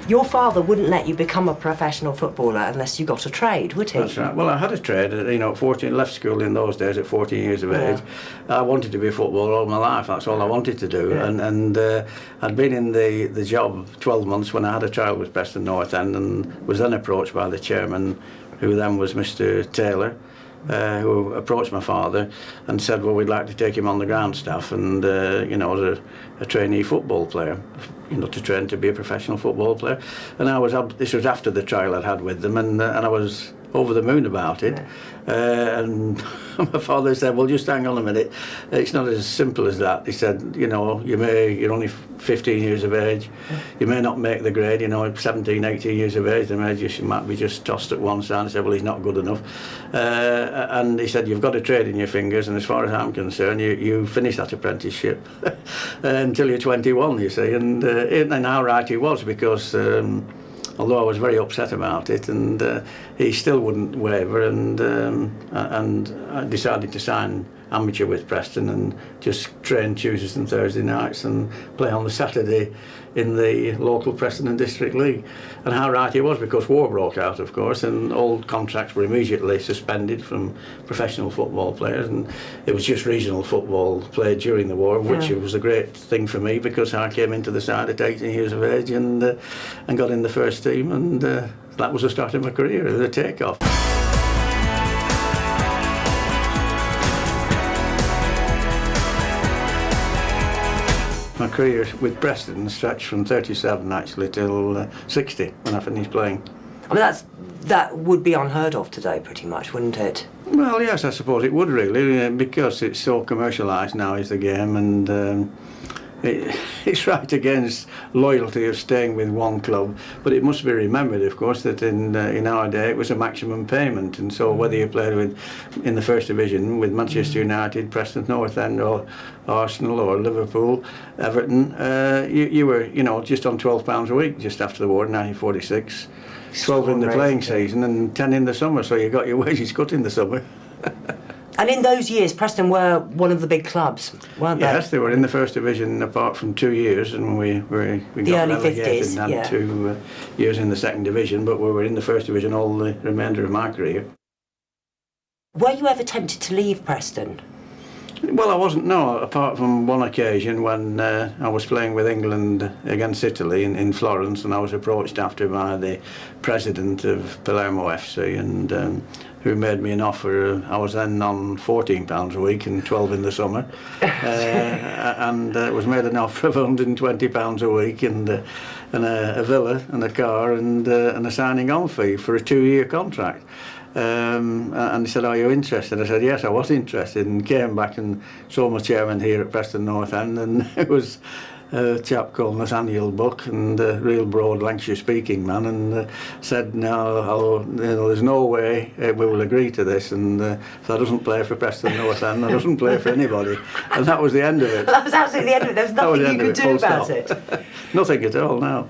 Your father wouldn't let you become a professional footballer unless you got a trade, would he? That's right. Well, I had a trade, at 14, left school in those days at 14 years of age. I wanted to be a footballer all my life, that's all I wanted to do. And I'd been in the job 12 months when I had a trial with Preston North End, and was then approached by the chairman, who then was Mr. Taylor, who approached my father and said, well, we'd like to take him on the ground staff and, as a trainee football player, to train to be a professional football player. And this was after the trial I'd had with them, and I was over the moon about it. And my father said, well, just hang on a minute, it's not as simple as that. He said, you're only 15 years of age, you may not make the grade, 17, 18 years of age, you might be just tossed at one side. I said, well, he's not good enough. And he said, you've got a trade in your fingers, and as far as I'm concerned, you finish that apprenticeship until you're 21, you see. And how right he was, because although I was very upset about it, and he still wouldn't waver, and I decided to sign amateur with Preston and just train Tuesdays and Thursday nights and play on the Saturday in the local Preston and District League. And how right he was, because war broke out, of course, and all contracts were immediately suspended from professional football players, and it was just regional football played during the war, which was a great thing for me, because I came into the side at 18 years of age and got in the first team, and that was the start of my career, the take-off. My career with Preston stretched from 37 actually till 60 when I finished playing. I mean, that would be unheard of today, pretty much, wouldn't it? Well, yes, I suppose it would really, because it's so commercialised now, is the game, and it's right against loyalty of staying with one club, but it must be remembered, of course, that in our day it was a maximum payment, and so whether you played in the First Division with Manchester United, Preston North End, or Arsenal, or Liverpool, Everton, you were just on £12 a week just after the war in 1946. 12 in the playing season and 10 in the summer, so you got your wages cut in the summer. And in those years, Preston were one of the big clubs, weren't they? Yes, they were in the First Division apart from 2 years, and we got relegated and had 2 years in the Second Division, but we were in the First Division all the remainder of my career. Were you ever tempted to leave Preston? Well, I wasn't, no, apart from one occasion when I was playing with England against Italy in Florence, and I was approached after by the president of Palermo FC, and who made me an offer. I was then on £14 a week and 12 in the summer, and was made an offer of £120 a week and a villa and a car and a signing on fee for a 2-year contract. And he said, are you interested? I said, yes, I was interested, and came back and saw my chairman here at Preston North End, and it was a chap called Nathaniel Buck, and a real broad Lancashire speaking man, and said, no, there's no way we will agree to this, and if I doesn't play for Preston North End, I doesn't play for anybody. And that was the end of it. That was absolutely the end of it. There was nothing you could do about it. Nothing at all, no.